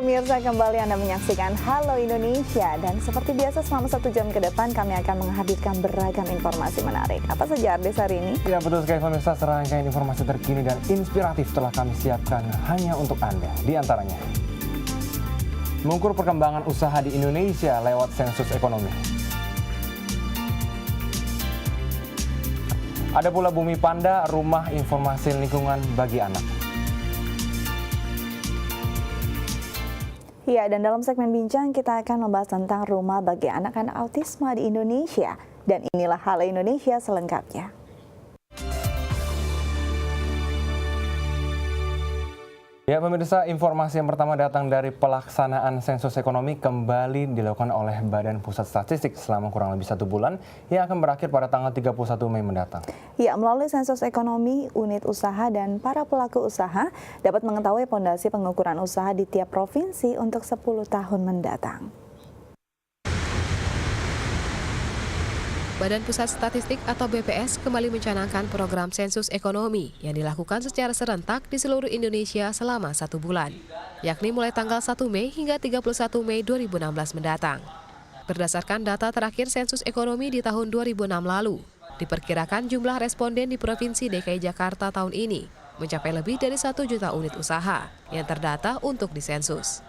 pemirsa, kembali Anda menyaksikan Halo Indonesia. Dan seperti biasa selama 1 jam ke depan kami akan menghadirkan beragam informasi menarik. Apa saja Ardes hari ini? Ya betul sekali pemirsa, serangkaian informasi terkini dan inspiratif telah kami siapkan hanya untuk Anda. Di antaranya, mengukur perkembangan usaha di Indonesia lewat sensus ekonomi. Ada pula Bumi Panda, rumah informasi lingkungan bagi anak. Ya, dan dalam segmen bincang kita akan membahas tentang rumah bagi anak-anak autisme di Indonesia. Dan inilah Halo Indonesia selengkapnya. Ya pemirsa, informasi yang pertama datang dari pelaksanaan sensus ekonomi kembali dilakukan oleh Badan Pusat Statistik selama kurang lebih 1 bulan yang akan berakhir pada tanggal 31 Mei mendatang. Ya, melalui sensus ekonomi, unit usaha dan para pelaku usaha dapat mengetahui pondasi pengukuran usaha di tiap provinsi untuk 10 tahun mendatang. Badan Pusat Statistik atau BPS kembali mencanangkan program sensus ekonomi yang dilakukan secara serentak di seluruh Indonesia selama 1 bulan, yakni mulai tanggal 1 Mei hingga 31 Mei 2016 mendatang. Berdasarkan data terakhir sensus ekonomi di tahun 2006 lalu, diperkirakan jumlah responden di Provinsi DKI Jakarta tahun ini mencapai lebih dari 1 juta unit usaha yang terdata untuk disensus.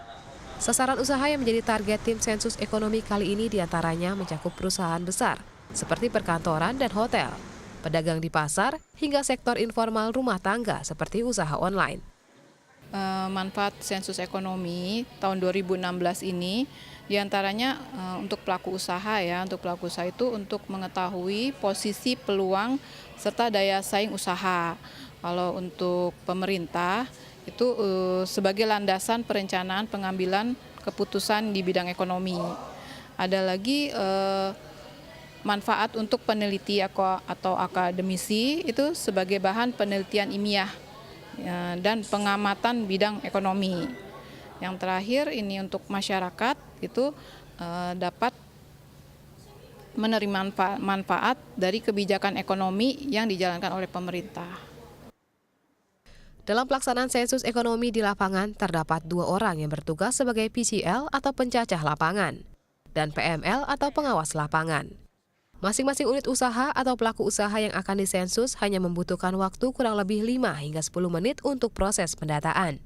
Sasaran usaha yang menjadi target tim sensus ekonomi kali ini diantaranya mencakup perusahaan besar, seperti perkantoran dan hotel, pedagang di pasar, hingga sektor informal rumah tangga seperti usaha online. Manfaat sensus ekonomi tahun 2016 ini diantaranya untuk pelaku usaha ya, untuk pelaku usaha itu untuk mengetahui posisi peluang serta daya saing usaha. Kalau untuk pemerintah itu sebagai landasan perencanaan pengambilan keputusan di bidang ekonomi. Ada lagi manfaat untuk peneliti atau akademisi itu sebagai bahan penelitian ilmiah dan pengamatan bidang ekonomi. Yang terakhir ini untuk masyarakat itu dapat menerima manfaat dari kebijakan ekonomi yang dijalankan oleh pemerintah. Dalam pelaksanaan sensus ekonomi di lapangan terdapat 2 orang yang bertugas sebagai PCL atau pencacah lapangan dan PML atau pengawas lapangan. Masing-masing unit usaha atau pelaku usaha yang akan disensus hanya membutuhkan waktu kurang lebih 5 hingga 10 menit untuk proses pendataan.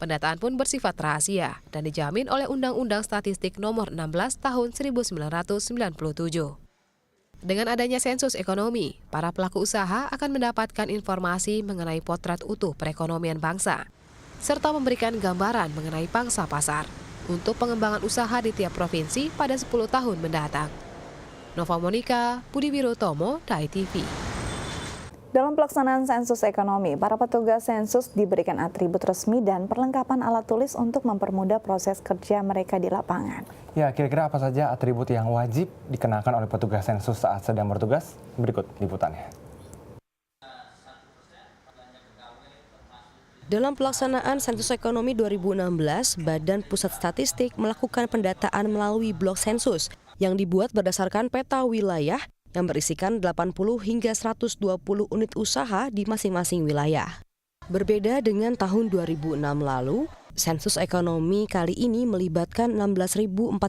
Pendataan pun bersifat rahasia dan dijamin oleh Undang-Undang Statistik Nomor 16 Tahun 1997. Dengan adanya sensus ekonomi, para pelaku usaha akan mendapatkan informasi mengenai potret utuh perekonomian bangsa, serta memberikan gambaran mengenai pangsa pasar untuk pengembangan usaha di tiap provinsi pada 10 tahun mendatang. Nova Monika, Budi Wirotomo, DAI TV. Dalam pelaksanaan sensus ekonomi, para petugas sensus diberikan atribut resmi dan perlengkapan alat tulis untuk mempermudah proses kerja mereka di lapangan. Ya, kira-kira apa saja atribut yang wajib dikenakan oleh petugas sensus saat sedang bertugas? Berikut liputannya. Dalam pelaksanaan sensus ekonomi 2016, Badan Pusat Statistik melakukan pendataan melalui blok sensus yang dibuat berdasarkan peta wilayah yang berisikan 80 hingga 120 unit usaha di masing-masing wilayah. Berbeda dengan tahun 2006 lalu, sensus ekonomi kali ini melibatkan 16.401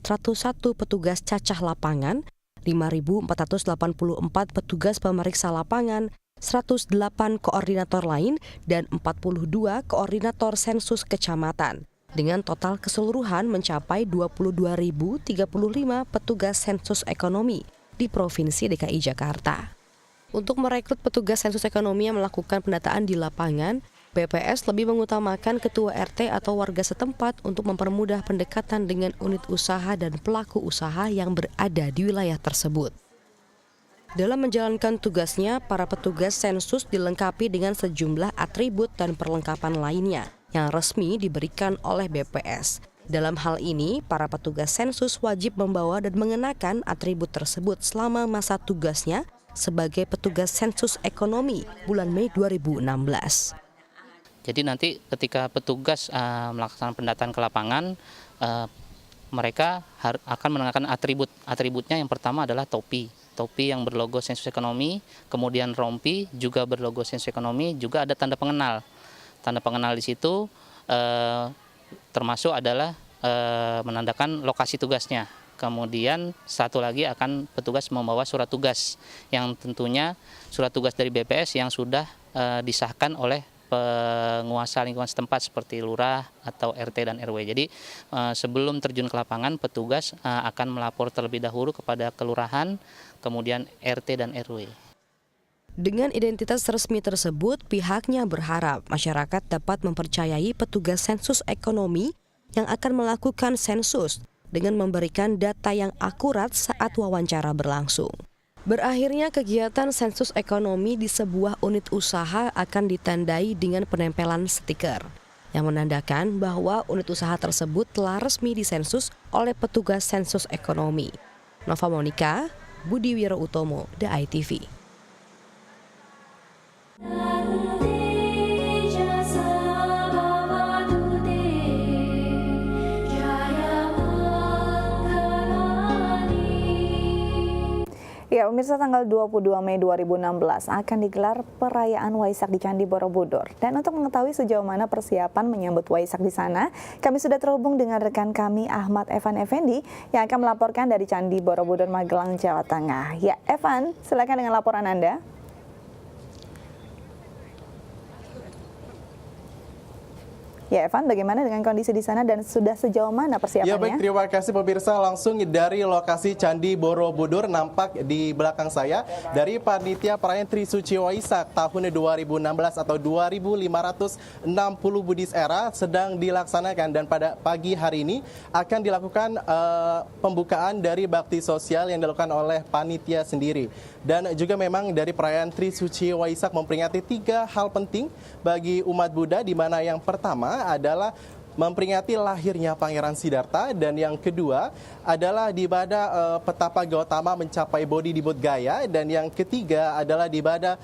petugas cacah lapangan, 5.484 petugas pemeriksa lapangan, 108 koordinator lain, dan 42 koordinator sensus kecamatan. Dengan total keseluruhan mencapai 22.035 petugas sensus ekonomi di Provinsi DKI Jakarta. Untuk merekrut petugas sensus ekonomi yang melakukan pendataan di lapangan, BPS lebih mengutamakan ketua RT atau warga setempat untuk mempermudah pendekatan dengan unit usaha dan pelaku usaha yang berada di wilayah tersebut. Dalam menjalankan tugasnya, para petugas sensus dilengkapi dengan sejumlah atribut dan perlengkapan lainnya yang resmi diberikan oleh BPS. Dalam hal ini, para petugas sensus wajib membawa dan mengenakan atribut tersebut selama masa tugasnya sebagai petugas sensus ekonomi bulan Mei 2016. Jadi nanti ketika petugas melaksanakan pendataan ke lapangan, mereka akan mengenakan atributnya. Yang pertama adalah topi yang berlogo sensus ekonomi, kemudian rompi juga berlogo sensus ekonomi, juga ada tanda pengenal. Tanda pengenal di situ termasuk adalah menandakan lokasi tugasnya. Kemudian satu lagi akan petugas membawa surat tugas yang tentunya surat tugas dari BPS yang sudah disahkan oleh penguasa lingkungan setempat seperti lurah atau RT dan RW. Jadi sebelum terjun ke lapangan, petugas akan melapor terlebih dahulu kepada kelurahan, kemudian RT dan RW. Dengan identitas resmi tersebut, pihaknya berharap masyarakat dapat mempercayai petugas sensus ekonomi yang akan melakukan sensus dengan memberikan data yang akurat saat wawancara berlangsung. Berakhirnya kegiatan sensus ekonomi di sebuah unit usaha akan ditandai dengan penempelan stiker yang menandakan bahwa unit usaha tersebut telah resmi disensus oleh petugas sensus ekonomi. Nova Monica, Budi Wiro Utomo, The ITV. Ya, pemirsa, tanggal 22 Mei 2016 akan digelar perayaan Waisak di Candi Borobudur. Dan untuk mengetahui sejauh mana persiapan menyambut Waisak di sana, kami sudah terhubung dengan rekan kami Ahmad Evan Effendi yang akan melaporkan dari Candi Borobudur, Magelang, Jawa Tengah. Ya, Evan, silakan dengan laporan Anda. Ya, Evan, bagaimana dengan kondisi di sana dan sudah sejauh mana persiapannya? Ya, baik, terima kasih pemirsa. Langsung dari lokasi Candi Borobudur nampak di belakang saya dari Panitia Perayaan Trisuci Waisak tahun 2016 atau 2560 Buddhis Era sedang dilaksanakan, dan pada pagi hari ini akan dilakukan pembukaan dari bakti sosial yang dilakukan oleh panitia sendiri. Dan juga memang dari perayaan Trisuci Waisak memperingati 3 hal penting bagi umat Buddha, di mana yang pertama adalah memperingati lahirnya Pangeran Siddhartha, dan yang kedua adalah di ibadah petapa Gautama mencapai Bodhi di Bodhgaya, dan yang ketiga adalah di ibadah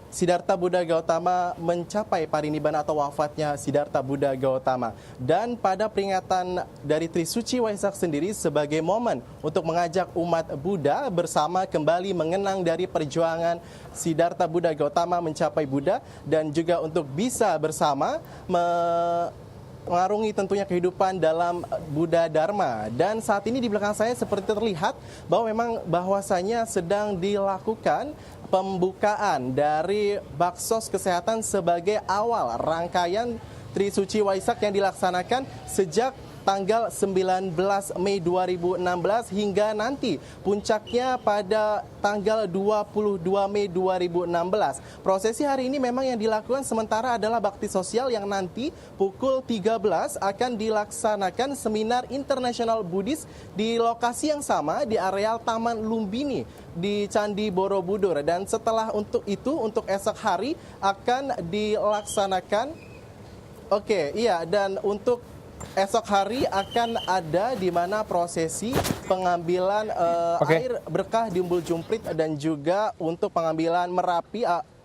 Siddhartha Buddha Gautama mencapai parinibbana atau wafatnya Siddhartha Buddha Gautama. Dan pada peringatan dari Trisuci Waisak sendiri sebagai momen untuk mengajak umat Buddha bersama kembali mengenang dari perjuangan Siddhartha Buddha Gautama mencapai Buddha, dan juga untuk bisa bersama mengarungi tentunya kehidupan dalam Buddha Dharma. Dan saat ini di belakang saya seperti terlihat bahwa memang bahwasanya sedang dilakukan pembukaan dari Baksos Kesehatan sebagai awal rangkaian Trisuci Waisak yang dilaksanakan sejak tanggal 19 Mei 2016 hingga nanti puncaknya pada tanggal 22 Mei 2016. Prosesi hari ini memang yang dilakukan sementara adalah bakti sosial yang nanti pukul 13 akan dilaksanakan seminar internasional Buddhis di lokasi yang sama di areal Taman Lumbini di Candi Borobudur. Dan setelah untuk itu, untuk esok hari akan dilaksanakan dan untuk esok hari akan ada di mana prosesi pengambilan air berkah di Umbul Jumprit dan juga untuk pengambilan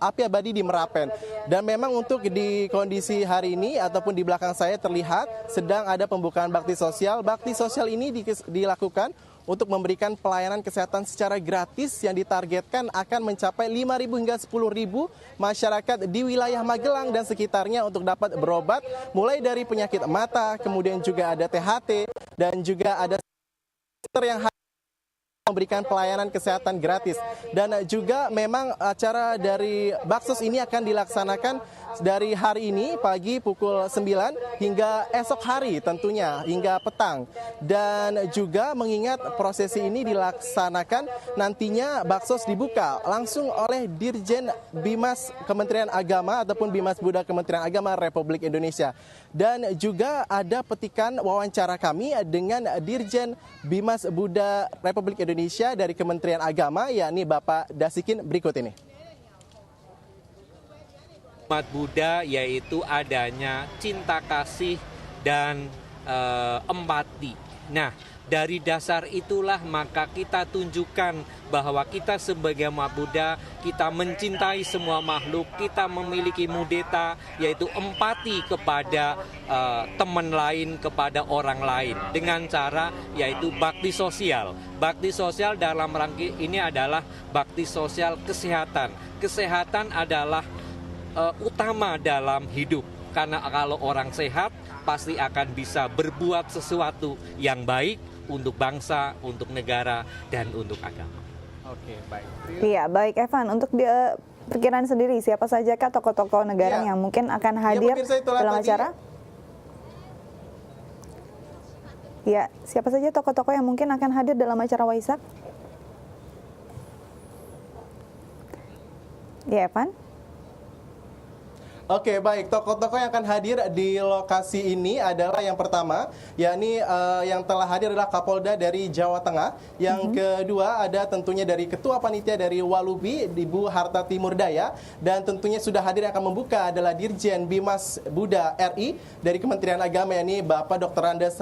api abadi di Merapen. Dan memang untuk di kondisi hari ini ataupun di belakang saya terlihat sedang ada pembukaan bakti sosial. Bakti sosial ini dilakukan untuk memberikan pelayanan kesehatan secara gratis yang ditargetkan akan mencapai 5.000 hingga 10.000 masyarakat di wilayah Magelang dan sekitarnya untuk dapat berobat mulai dari penyakit mata, kemudian juga ada THT dan juga ada yang memberikan pelayanan kesehatan gratis. Dan juga memang acara dari Baksos ini akan dilaksanakan dari hari ini pagi pukul 9 hingga esok hari tentunya hingga petang. Dan juga mengingat prosesi ini dilaksanakan nantinya Baksos dibuka langsung oleh Dirjen Bimas Kementerian Agama ataupun Bimas Buddha Kementerian Agama Republik Indonesia. Dan juga ada petikan wawancara kami dengan Dirjen Bimas Buddha Republik Indonesia dari Kementerian Agama, yakni Bapak Dasikin berikut ini. Umat Buddha yaitu adanya cinta kasih dan empati. Nah, dari dasar itulah maka kita tunjukkan bahwa kita sebagai umat Buddha, kita mencintai semua makhluk, kita memiliki mudeta, yaitu empati kepada teman lain, kepada orang lain. Dengan cara yaitu bakti sosial. Bakti sosial dalam rangka ini adalah bakti sosial kesehatan. Kesehatan adalah utama dalam hidup. Karena kalau orang sehat pasti akan bisa berbuat sesuatu yang baik untuk bangsa, untuk negara, dan untuk agama. Oke, baik. Iya, baik Evan. Untuk perkiraan sendiri, siapa sajakah tokoh-tokoh negara yang mungkin akan hadir pemirsa, itulah dalam tadi. acara? Ya, siapa saja tokoh-tokoh yang mungkin akan hadir dalam acara Waisak? Ya, Evan? Oke, baik. Tokoh-tokoh yang akan hadir di lokasi ini adalah yang pertama, yakni yang telah hadir adalah Kapolda dari Jawa Tengah. Yang kedua ada tentunya dari Ketua Panitia dari Walubi, Ibu Harta Timurdaya. Dan tentunya sudah hadir yang akan membuka adalah Dirjen Bimas Buddha RI dari Kementerian Agama, yakni Bapak Dr. Andes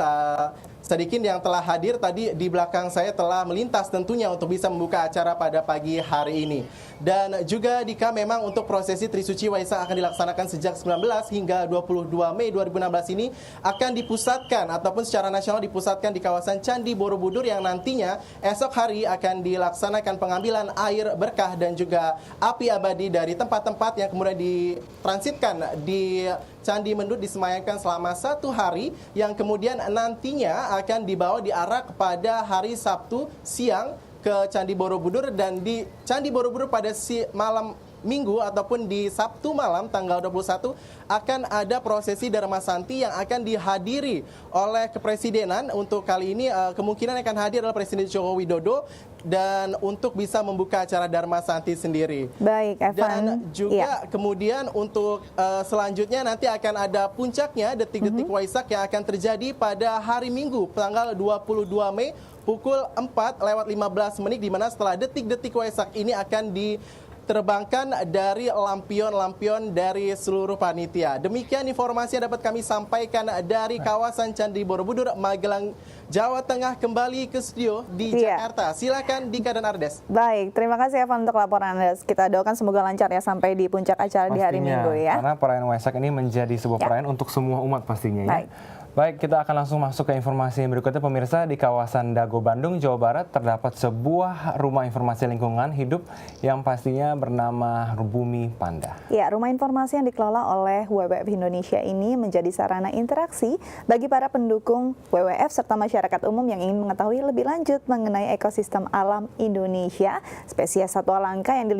Sadikin yang telah hadir tadi di belakang saya telah melintas tentunya untuk bisa membuka acara pada pagi hari ini. Dan juga Dika, memang untuk prosesi Trisuci Waisak akan dilaksanakan sejak 19 hingga 22 Mei 2016 ini akan dipusatkan ataupun secara nasional dipusatkan di kawasan Candi Borobudur yang nantinya esok hari akan dilaksanakan pengambilan air berkah dan juga api abadi dari tempat-tempat yang kemudian ditransitkan di Candi Mendut disemayamkan selama 1 hari yang kemudian nantinya akan dibawa diarak pada hari Sabtu siang ke Candi Borobudur, dan di Candi Borobudur pada malam Minggu ataupun di Sabtu malam tanggal 21 akan ada prosesi Dharma Santi yang akan dihadiri oleh Kepresidenan. Untuk kali ini kemungkinan akan hadir adalah Presiden Joko Widodo dan untuk bisa membuka acara Dharma Santi sendiri. Baik, Evan. Dan juga kemudian untuk selanjutnya nanti akan ada puncaknya detik-detik Waisak yang akan terjadi pada hari Minggu tanggal 22 Mei pukul 4:15 di mana setelah detik-detik Waisak ini akan diterbangkan dari lampion-lampion dari seluruh panitia. Demikian informasi yang dapat kami sampaikan dari kawasan Candi Borobudur, Magelang, Jawa Tengah. Kembali ke studio di Jakarta. Silakan Dika dan Ardes. Baik, terima kasih Evan untuk laporan Anda. Kita doakan semoga lancar ya sampai di puncak acara di hari Minggu ya. Karena perayaan Waisak ini menjadi sebuah perayaan untuk semua umat pastinya ya. Baik, kita akan langsung masuk ke informasi yang berikutnya. Pemirsa, di kawasan Dago, Bandung, Jawa Barat terdapat sebuah rumah informasi lingkungan hidup yang pastinya bernama Bumi Panda. Ya, rumah informasi yang dikelola oleh WWF Indonesia ini menjadi sarana interaksi bagi para pendukung WWF serta masyarakat umum yang ingin mengetahui lebih lanjut mengenai ekosistem alam Indonesia, spesies satwa langka yang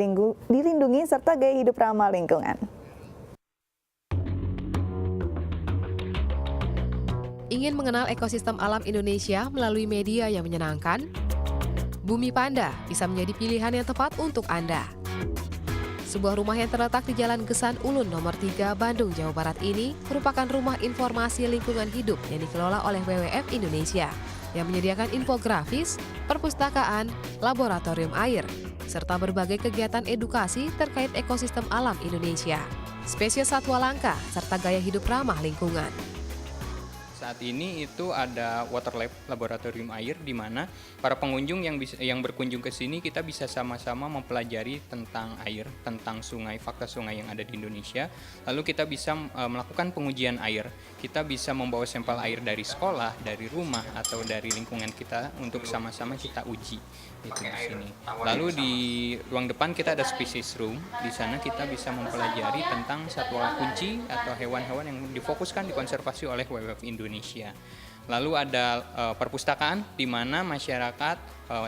dilindungi serta gaya hidup ramah lingkungan. Ingin mengenal ekosistem alam Indonesia melalui media yang menyenangkan? Bumi Panda bisa menjadi pilihan yang tepat untuk Anda. Sebuah rumah yang terletak di Jalan Gesan Ulun nomor 3 Bandung, Jawa Barat ini merupakan rumah informasi lingkungan hidup yang dikelola oleh WWF Indonesia yang menyediakan infografis, perpustakaan, laboratorium air, serta berbagai kegiatan edukasi terkait ekosistem alam Indonesia, spesies satwa langka, serta gaya hidup ramah lingkungan. Saat ini itu ada water lab, laboratorium air, di mana para pengunjung yang berkunjung ke sini kita bisa sama-sama mempelajari tentang air, tentang sungai, fakta sungai yang ada di Indonesia. Lalu kita bisa melakukan pengujian air. Kita bisa membawa sampel air dari sekolah, dari rumah, atau dari lingkungan kita untuk sama-sama kita uji gitu di sini. Lalu di ruang depan kita ada species room. Di sana kita bisa mempelajari tentang satwa kunci atau hewan-hewan yang difokuskan dikonservasi oleh WWF Indonesia. Lalu ada perpustakaan di mana masyarakat,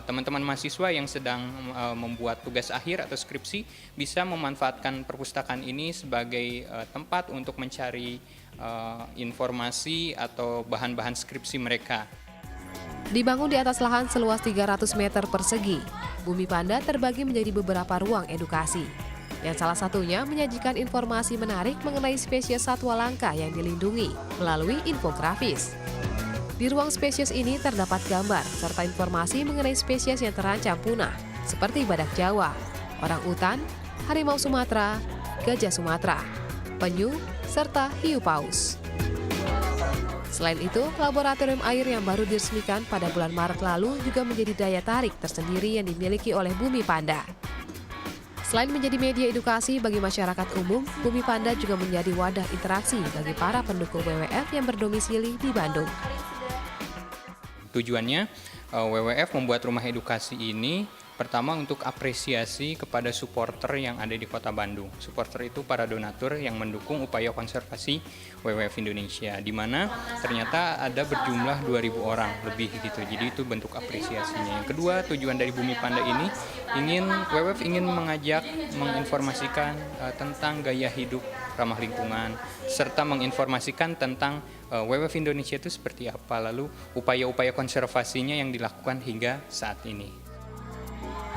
teman-teman mahasiswa yang sedang membuat tugas akhir atau skripsi bisa memanfaatkan perpustakaan ini sebagai tempat untuk mencari informasi atau bahan-bahan skripsi mereka. Dibangun di atas lahan seluas 300 meter persegi, Bumi Panda terbagi menjadi beberapa ruang edukasi. Yang salah satunya menyajikan informasi menarik mengenai spesies satwa langka yang dilindungi melalui infografis. Di ruang spesies ini terdapat gambar serta informasi mengenai spesies yang terancam punah, seperti badak Jawa, orang utan, harimau Sumatera, gajah Sumatera, penyu, serta hiu paus. Selain itu, laboratorium air yang baru diresmikan pada bulan Maret lalu juga menjadi daya tarik tersendiri yang dimiliki oleh Bumi Panda. Selain menjadi media edukasi bagi masyarakat umum, Bumi Panda juga menjadi wadah interaksi bagi para pendukung WWF yang berdomisili di Bandung. Tujuannya, WWF membuat rumah edukasi ini Pertama untuk apresiasi kepada supporter yang ada di Kota Bandung. Supporter itu para donatur yang mendukung upaya konservasi WWF Indonesia, di mana ternyata ada berjumlah 2.000 orang lebih gitu. Jadi itu bentuk apresiasinya. Yang kedua, tujuan dari Bumi Panda ini WWF ingin mengajak, menginformasikan tentang gaya hidup ramah lingkungan, serta menginformasikan tentang WWF Indonesia itu seperti apa, lalu upaya-upaya konservasinya yang dilakukan hingga saat ini.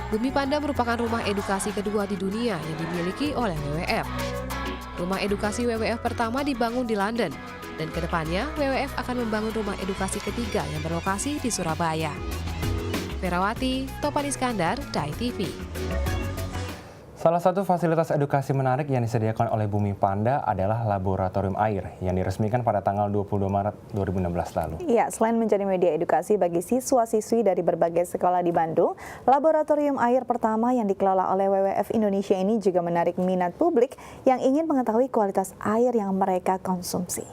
Bumi Panda merupakan rumah edukasi kedua di dunia yang dimiliki oleh WWF. Rumah edukasi WWF pertama dibangun di London, dan kedepannya WWF akan membangun rumah edukasi ketiga yang berlokasi di Surabaya. Ferawati, Topan Iskandar, Dai TV. Salah satu fasilitas edukasi menarik yang disediakan oleh Bumi Panda adalah laboratorium air yang diresmikan pada tanggal 22 Maret 2016 lalu. Ya, selain menjadi media edukasi bagi siswa-siswi dari berbagai sekolah di Bandung, laboratorium air pertama yang dikelola oleh WWF Indonesia ini juga menarik minat publik yang ingin mengetahui kualitas air yang mereka konsumsi.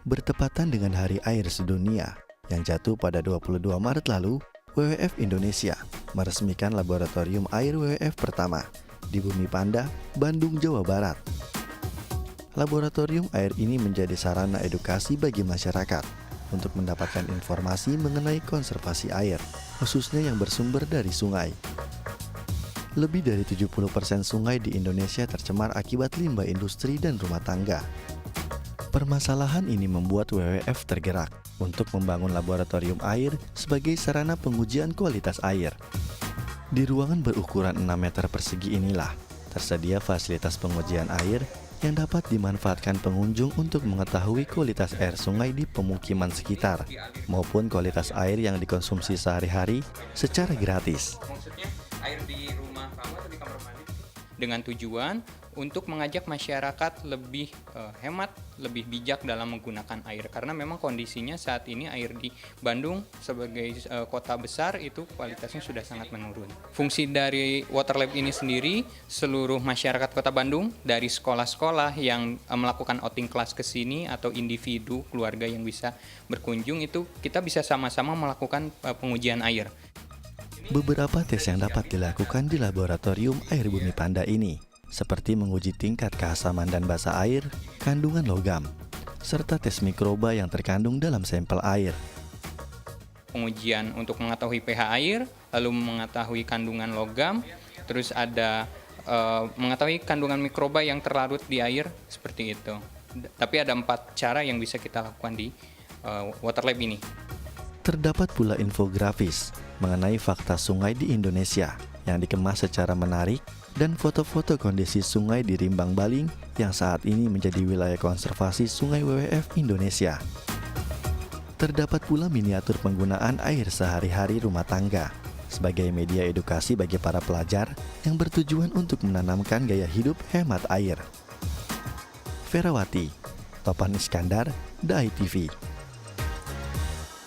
Bertepatan dengan Hari Air Sedunia yang jatuh pada 22 Maret lalu, WWF Indonesia meresmikan laboratorium air WWF pertama di Bumi Panda, Bandung, Jawa Barat. Laboratorium air ini menjadi sarana edukasi bagi masyarakat untuk mendapatkan informasi mengenai konservasi air, khususnya yang bersumber dari sungai. Lebih dari 70% sungai di Indonesia tercemar akibat limbah industri dan rumah tangga. Permasalahan ini membuat WWF tergerak untuk membangun laboratorium air sebagai sarana pengujian kualitas air. Di ruangan berukuran 6 meter persegi inilah tersedia fasilitas pengujian air yang dapat dimanfaatkan pengunjung untuk mengetahui kualitas air sungai di pemukiman sekitar maupun kualitas air yang dikonsumsi sehari-hari secara gratis. Maksudnya air di rumah kamu atau di kamar mandi? Dengan tujuan untuk mengajak masyarakat lebih hemat, lebih bijak dalam menggunakan air. Karena memang kondisinya saat ini air di Bandung sebagai kota besar itu kualitasnya sudah sangat menurun. Fungsi dari Water Lab ini sendiri, seluruh masyarakat Kota Bandung dari sekolah-sekolah yang melakukan outing class ke sini atau individu, keluarga yang bisa berkunjung itu kita bisa sama-sama melakukan pengujian air. Beberapa tes yang dapat dilakukan di laboratorium air Bumi Panda ini, seperti menguji tingkat keasaman dan basa air, kandungan logam, serta tes mikroba yang terkandung dalam sampel air. Pengujian untuk mengetahui pH air, lalu mengetahui kandungan logam, terus ada mengetahui kandungan mikroba yang terlarut di air, seperti itu. Tapi ada 4 cara yang bisa kita lakukan di Water Lab ini. Terdapat pula infografis mengenai fakta sungai di Indonesia yang dikemas secara menarik dan foto-foto kondisi sungai di Rimbang Baling yang saat ini menjadi wilayah konservasi Sungai WWF Indonesia. Terdapat pula miniatur penggunaan air sehari-hari rumah tangga sebagai media edukasi bagi para pelajar yang bertujuan untuk menanamkan gaya hidup hemat air. Ferawati, Topan Iskandar, Dai TV.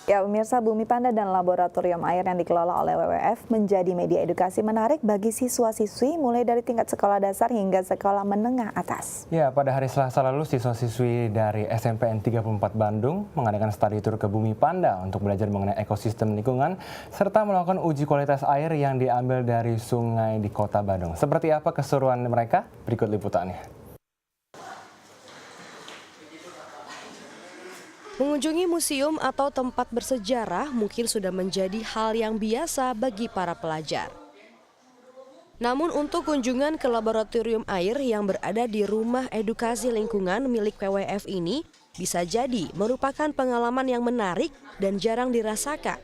Ya, pemirsa, Bumi Panda dan laboratorium air yang dikelola oleh WWF menjadi media edukasi menarik bagi siswa-siswi mulai dari tingkat sekolah dasar hingga sekolah menengah atas. Ya, pada hari Selasa lalu siswa-siswi dari SMPN 34 Bandung mengadakan study tour ke Bumi Panda untuk belajar mengenai ekosistem lingkungan serta melakukan uji kualitas air yang diambil dari sungai di Kota Bandung. Seperti apa keseruan mereka? Berikut liputannya. Mengunjungi museum atau tempat bersejarah mungkin sudah menjadi hal yang biasa bagi para pelajar. Namun untuk kunjungan ke laboratorium air yang berada di Rumah Edukasi Lingkungan milik WWF ini bisa jadi merupakan pengalaman yang menarik dan jarang dirasakan.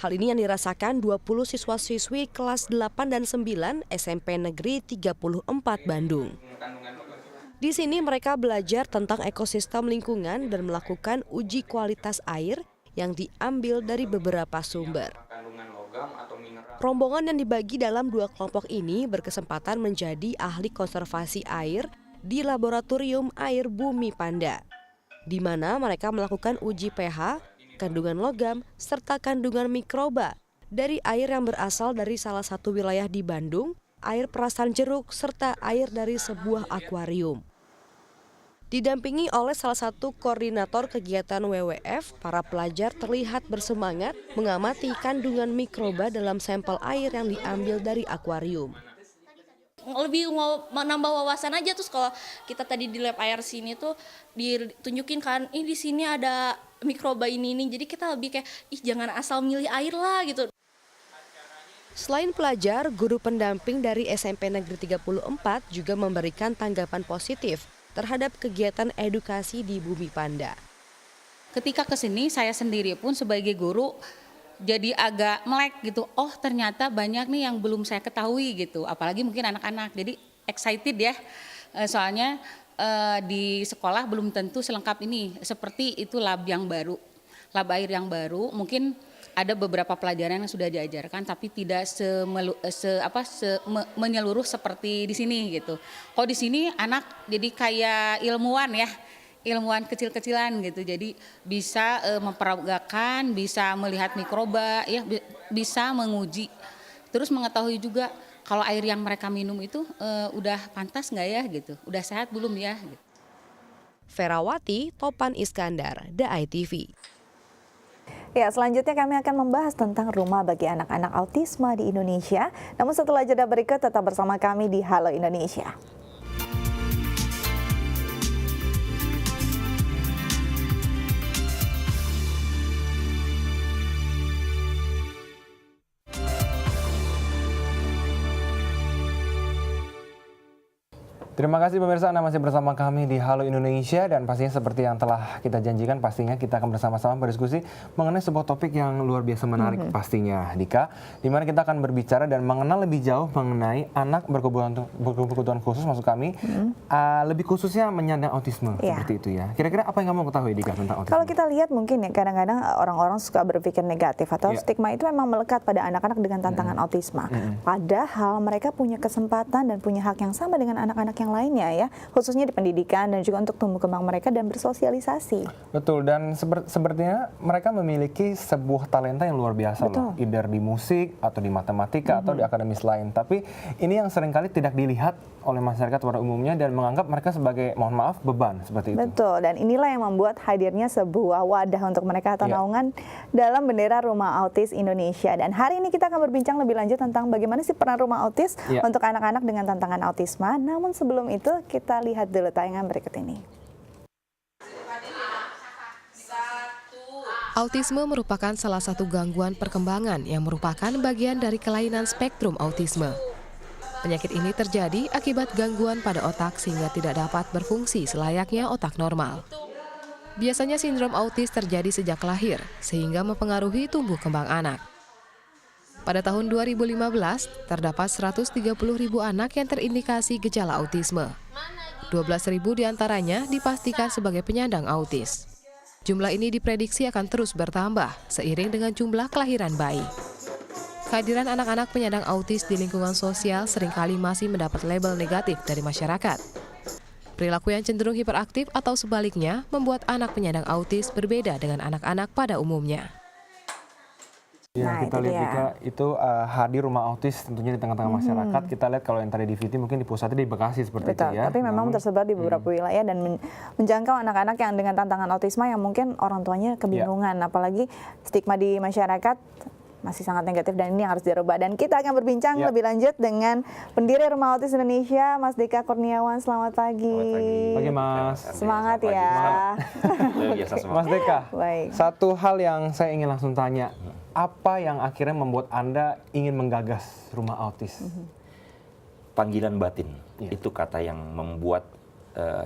Hal ini yang dirasakan 20 siswa-siswi kelas 8 dan 9 SMP Negeri 34 Bandung. Di sini mereka belajar tentang ekosistem lingkungan dan melakukan uji kualitas air yang diambil dari beberapa sumber. Rombongan yang dibagi dalam 2 kelompok ini berkesempatan menjadi ahli konservasi air di Laboratorium Air Bumi Panda, di mana mereka melakukan uji pH, kandungan logam, serta kandungan mikroba dari air yang berasal dari salah satu wilayah di Bandung, air perasan jeruk, serta air dari sebuah akuarium. Didampingi oleh salah satu koordinator kegiatan WWF, para pelajar terlihat bersemangat mengamati kandungan mikroba dalam sampel air yang diambil dari akuarium. Lebih mau menambah wawasan aja, terus kalau kita tadi di lab air sini tuh ditunjukin kan, di sini ada mikroba ini, jadi kita lebih kayak jangan asal milih air lah gitu. Selain pelajar, guru pendamping dari SMP Negeri 34 juga memberikan tanggapan positif terhadap kegiatan edukasi di Bumi Panda. Ketika kesini saya sendiri pun sebagai guru jadi agak melek gitu. Oh ternyata banyak nih yang belum saya ketahui gitu. Apalagi mungkin anak-anak. Jadi excited ya. Soalnya di sekolah belum tentu selengkap ini. Seperti itu lab yang baru. Lab air yang baru mungkin ada beberapa pelajaran yang sudah diajarkan tapi tidak menyeluruh seperti di sini gitu. Kalau di sini anak jadi kayak ilmuwan ya, ilmuwan kecil-kecilan gitu. Jadi bisa memperagakan, bisa melihat mikroba, ya bisa menguji. Terus mengetahui juga kalau air yang mereka minum itu udah pantas nggak ya gitu, udah sehat belum ya. Gitu. Ferawati, Topan Iskandar, DAI TV. Ya, selanjutnya kami akan membahas tentang rumah bagi anak-anak autisme di Indonesia. Namun setelah jeda berikut tetap bersama kami di Halo Indonesia. Terima kasih pemirsa, Anda masih bersama kami di Halo Indonesia dan pastinya seperti yang telah kita janjikan, pastinya kita akan bersama-sama berdiskusi mengenai sebuah topik yang luar biasa menarik pastinya, Dika, di mana kita akan berbicara dan mengenal lebih jauh mengenai anak berkebutuhan khusus, maksud kami lebih khususnya menyandang autisme seperti itu ya. Kira-kira apa yang kamu ketahui, Dika, tentang autisme? Kalau kita lihat mungkin ya kadang-kadang orang-orang suka berpikir negatif atau stigma itu memang melekat pada anak-anak dengan tantangan autisme. Padahal mereka punya kesempatan dan punya hak yang sama dengan anak-anak yang lainnya ya, khususnya di pendidikan dan juga untuk tumbuh kembang mereka dan bersosialisasi. Betul, dan sepertinya mereka memiliki sebuah talenta yang luar biasa loh, either di musik atau di matematika atau di akademis lain. Tapi ini yang seringkali tidak dilihat oleh masyarakat pada umumnya dan menganggap mereka sebagai, mohon maaf, beban seperti itu. Betul, dan inilah yang membuat hadirnya sebuah wadah untuk mereka atau naungan dalam bendera Rumah Autis Indonesia. Dan hari ini kita akan berbincang lebih lanjut tentang bagaimana sih peran Rumah Autis untuk anak-anak dengan tantangan autisme. Namun sebelum itu kita lihat dulu tayangan berikut ini. Autisme merupakan salah satu gangguan perkembangan yang merupakan bagian dari kelainan spektrum autisme. Penyakit ini terjadi akibat gangguan pada otak sehingga tidak dapat berfungsi selayaknya otak normal. Biasanya sindrom autis terjadi sejak lahir sehingga mempengaruhi tumbuh kembang anak. Pada tahun 2015, terdapat 130.000 anak yang terindikasi gejala autisme. 12.000 diantaranya dipastikan sebagai penyandang autis. Jumlah ini diprediksi akan terus bertambah seiring dengan jumlah kelahiran bayi. Kehadiran anak-anak penyandang autis di lingkungan sosial seringkali masih mendapat label negatif dari masyarakat. Perilaku yang cenderung hiperaktif atau sebaliknya membuat anak penyandang autis berbeda dengan anak-anak pada umumnya. Ya, kita lihat Dika, itu hadir Rumah Autis tentunya di tengah-tengah masyarakat. Kita lihat kalau yang tadi di VT mungkin di pusatnya di Bekasi seperti itu ya. Tapi memang tersebar di beberapa wilayah dan menjangkau anak-anak yang dengan tantangan autisme yang mungkin orang tuanya kebingungan. Apalagi stigma di masyarakat masih sangat negatif dan ini harus dirubah. Dan kita akan berbincang lebih lanjut dengan pendiri Rumah Autis Indonesia, Mas Dika Kurniawan. Selamat pagi. Pagi Mas. Semangat ya. Mas Dika, baik. Satu hal yang saya ingin langsung tanya, apa yang akhirnya membuat Anda ingin menggagas Rumah Autis? Panggilan batin, itu kata yang membuat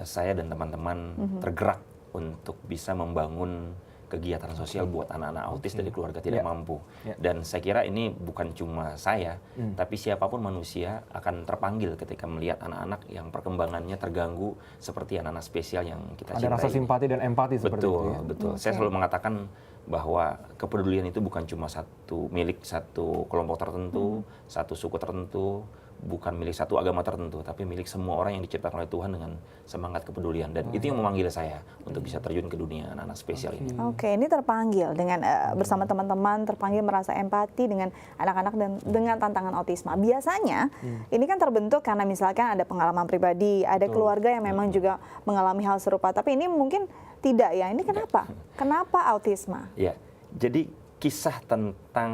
saya dan teman-teman tergerak untuk bisa membangun kegiatan sosial buat anak-anak autis dari keluarga tidak mampu. Dan saya kira ini bukan cuma saya, tapi siapapun manusia akan terpanggil ketika melihat anak-anak yang perkembangannya terganggu seperti anak-anak spesial yang kita cintai. Ada rasa simpati dan empati seperti itu. Betul, betul. Saya selalu mengatakan bahwa kepedulian itu bukan cuma milik satu kelompok tertentu, satu suku tertentu, bukan milik satu agama tertentu, tapi milik semua orang yang diciptakan oleh Tuhan dengan semangat kepedulian. Dan itu yang memanggil saya untuk bisa terjun ke dunia anak-anak spesial ini. Oke, ini terpanggil dengan bersama teman-teman, terpanggil merasa empati dengan anak-anak dan dengan tantangan autisme. Biasanya ini kan terbentuk karena misalkan ada pengalaman pribadi, ada keluarga yang memang juga mengalami hal serupa. Tapi ini mungkin tidak ya. Ini kenapa? Kenapa autisme? Ya, jadi kisah tentang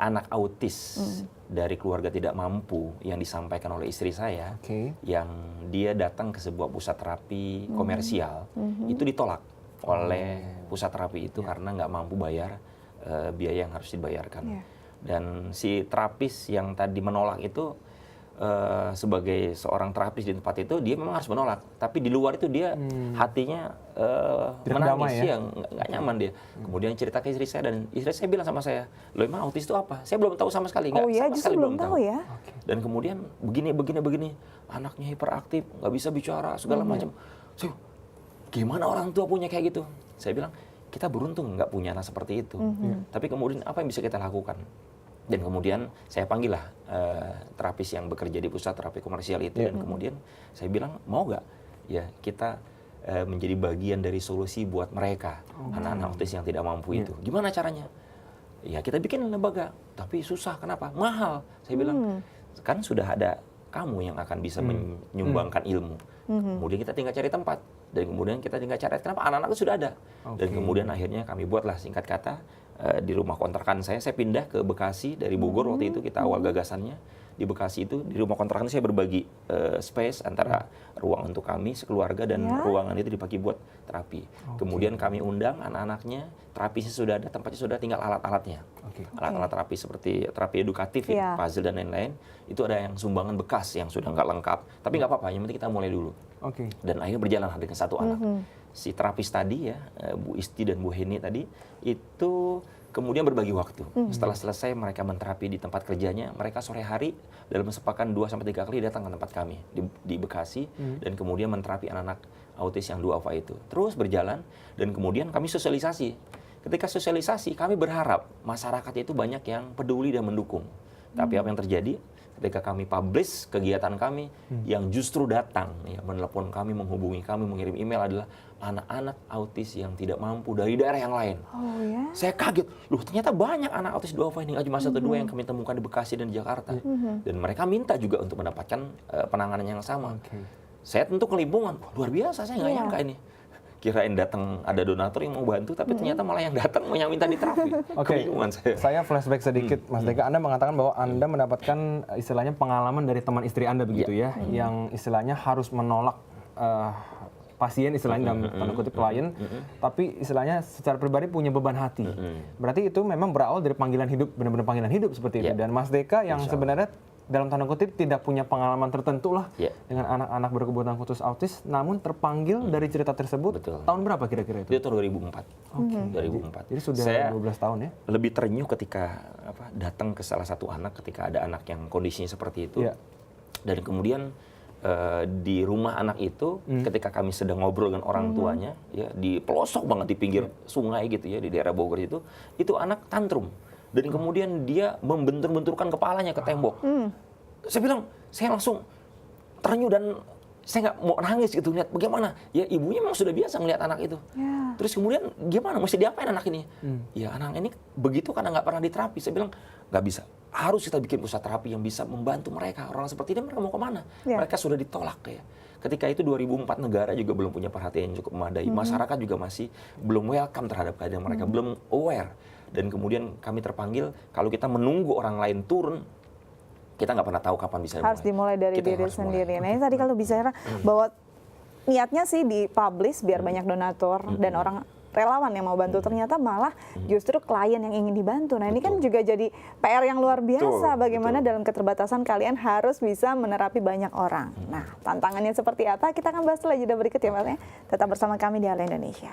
anak autis dari keluarga tidak mampu yang disampaikan oleh istri saya, yang dia datang ke sebuah pusat terapi komersial, itu ditolak oleh pusat terapi itu karena nggak mampu bayar biaya yang harus dibayarkan. Dan si terapis yang tadi menolak itu sebagai seorang terapis di tempat itu, dia memang harus menolak, tapi di luar itu dia hatinya menangis, ya nggak nyaman dia. Kemudian cerita ke istri saya, dan istri saya bilang sama saya, "Lo emang autis itu apa?" Saya belum tahu sama sekali, sama sekali belum tahu. Ya. Dan kemudian begini, anaknya hiperaktif, nggak bisa bicara segala macam. So, gimana orang tua punya kayak gitu? Saya bilang, kita beruntung nggak punya anak seperti itu. Tapi kemudian apa yang bisa kita lakukan? Dan kemudian saya panggil lah terapis yang bekerja di pusat terapi komersial itu, dan kemudian saya bilang, mau nggak ya kita menjadi bagian dari solusi buat mereka, anak-anak autis yang tidak mampu itu. Gimana caranya? Ya kita bikin lembaga, tapi susah. Kenapa? Mahal. Saya bilang, kan sudah ada kamu yang akan bisa menyumbangkan ilmu. Kemudian kita tinggal cari tempat, dan kemudian kita tinggal cari kenapa anak-anak itu sudah ada. Dan kemudian akhirnya kami buatlah, singkat kata, di rumah kontrakan saya pindah ke Bekasi dari Bogor. Waktu itu kita awal gagasannya di Bekasi itu, di rumah kontrakan saya berbagi space antara ruang untuk kami sekeluarga dan ruangan itu dipakai buat terapi. Kemudian kami undang anak-anaknya, terapisnya sudah ada, tempatnya sudah, tinggal alat-alatnya. Alat-alat terapi seperti terapi edukatif, puzzle dan lain-lain, itu ada yang sumbangan bekas yang sudah nggak lengkap, tapi nggak apa-apa, yang penting kita mulai dulu. Dan akhirnya berjalan dengan satu anak. Si terapis tadi ya, Bu Isti dan Bu Heni tadi, itu kemudian berbagi waktu. Setelah selesai mereka menterapi di tempat kerjanya, mereka sore hari dalam sepekan 2-3 kali datang ke tempat kami di Bekasi, dan kemudian menterapi anak-anak autis yang duafa itu. Terus berjalan, dan kemudian kami sosialisasi. Ketika sosialisasi, kami berharap masyarakat itu banyak yang peduli dan mendukung. Tapi apa yang terjadi? Ketika kami publish kegiatan kami, yang justru datang, ya, menelepon kami, menghubungi kami, mengirim email adalah anak-anak autis yang tidak mampu dari daerah yang lain. Saya kaget, loh ternyata banyak anak autis duafa ini, nggak cuma 1-2 yang kami temukan di Bekasi dan di Jakarta. Dan mereka minta juga untuk mendapatkan penanganan yang sama. Saya tentu kelimpungan, luar biasa, saya nggak nyangka ini. Kirain datang ada donatur yang mau bantu, tapi ternyata malah yang datang yang minta diterapi. Kebingungan saya flashback sedikit, Mas Deka. Anda mengatakan bahwa Anda mendapatkan istilahnya pengalaman dari teman istri Anda begitu ya, yang istilahnya harus menolak pasien, istilahnya dalam tanda kutip klien, tapi istilahnya secara pribadi punya beban hati. Berarti itu memang berawal dari panggilan hidup, benar-benar panggilan hidup seperti itu. Dan Mas Deka yang sebenarnya dalam tanda kutip tidak punya pengalaman tertentu lah dengan anak-anak berkebutuhan khusus autis, namun terpanggil dari cerita tersebut. Tahun berapa kira-kira itu? Itu tahun 2004. 2004. Jadi sudah saya 12 tahun ya? Lebih terenyuh ketika datang ke salah satu anak, ketika ada anak yang kondisinya seperti itu. Dan kemudian di rumah anak itu, ketika kami sedang ngobrol dengan orang tuanya, ya di pelosok banget di pinggir sungai gitu ya, di daerah Bogor itu anak tantrum. Dan kemudian dia membentur-benturkan kepalanya ke tembok. Saya bilang, saya langsung terenyuh dan saya nggak mau nangis gitu, lihat bagaimana. Ya ibunya memang sudah biasa ngelihat anak itu. Terus kemudian gimana, mesti diapain anak ini? Ya anak ini begitu karena nggak pernah diterapi. Saya bilang, nggak bisa. Harus kita bikin pusat terapi yang bisa membantu mereka. Orang seperti ini mereka mau kemana? Mereka sudah ditolak ya. Ketika itu 2004 negara juga belum punya perhatian yang cukup memadai. Masyarakat juga masih belum welcome terhadap keadaan mereka, belum aware. Dan kemudian kami terpanggil, kalau kita menunggu orang lain turun, kita nggak pernah tahu kapan bisa harus dimulai dari diri sendiri. Nah ini tadi kalau bicara bahwa niatnya sih dipublish biar banyak donatur dan orang relawan yang mau bantu, ternyata malah justru klien yang ingin dibantu. Nah ini kan juga jadi PR yang luar biasa, bagaimana dalam keterbatasan kalian harus bisa menerapi banyak orang. Nah tantangannya seperti apa, kita akan bahas setelah jeda berikut ya Mas. Tetap bersama kami di Halo Indonesia.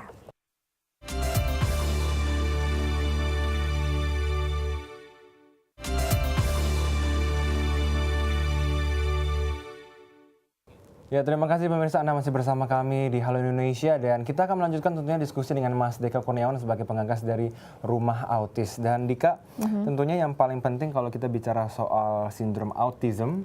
Ya, terima kasih pemirsa, Anda masih bersama kami di Halo Indonesia, dan kita akan melanjutkan tentunya diskusi dengan Mas Deka Kurniawan sebagai penggagas dari Rumah Autis. Dan Dika, tentunya yang paling penting kalau kita bicara soal sindrom autism,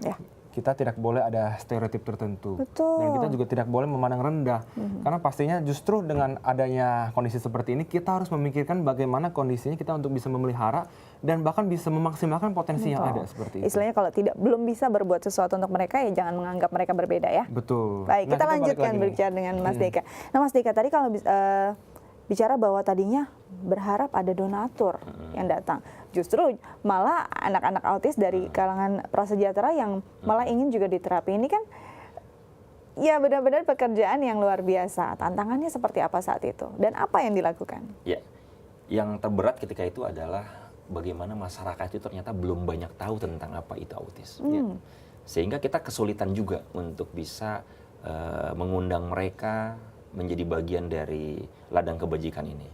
kita tidak boleh ada stereotip tertentu. Betul. Dan kita juga tidak boleh memandang rendah. Karena pastinya justru dengan adanya kondisi seperti ini, kita harus memikirkan bagaimana kondisinya kita untuk bisa memelihara dan bahkan bisa memaksimalkan potensi yang ada seperti itu. Istilahnya kalau belum bisa berbuat sesuatu untuk mereka, ya jangan menganggap mereka berbeda ya. Betul. Baik, kita lanjutkan berbicara dengan Mas Deka. Nah Mas Deka, tadi kalau bicara bahwa tadinya berharap ada donatur yang datang. Justru malah anak-anak autis dari kalangan prasejahtera yang malah ingin juga diterapi. Ini kan ya benar-benar pekerjaan yang luar biasa. Tantangannya seperti apa saat itu? Dan apa yang dilakukan? Ya, yang terberat ketika itu adalah bagaimana masyarakat itu ternyata belum banyak tahu tentang apa itu autis. Ya. Sehingga kita kesulitan juga untuk bisa mengundang mereka menjadi bagian dari ladang kebajikan ini.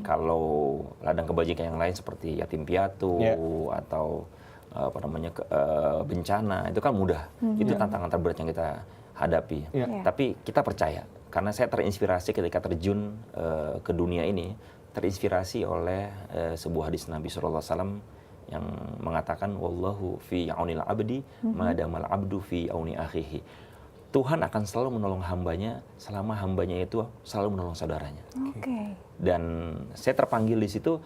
Kalau ladang kebajikan yang lain seperti yatim piatu atau bencana, itu kan mudah. Itu tantangan terberat yang kita hadapi. Tapi kita percaya, karena saya terinspirasi ketika terjun ke dunia ini, terinspirasi oleh sebuah hadis Nabi SAW yang mengatakan, wallahu fi aunil abdi madamal abdu fi auni akhihi. Tuhan akan selalu menolong hambanya selama hambanya itu selalu menolong saudaranya. Dan saya terpanggil di situ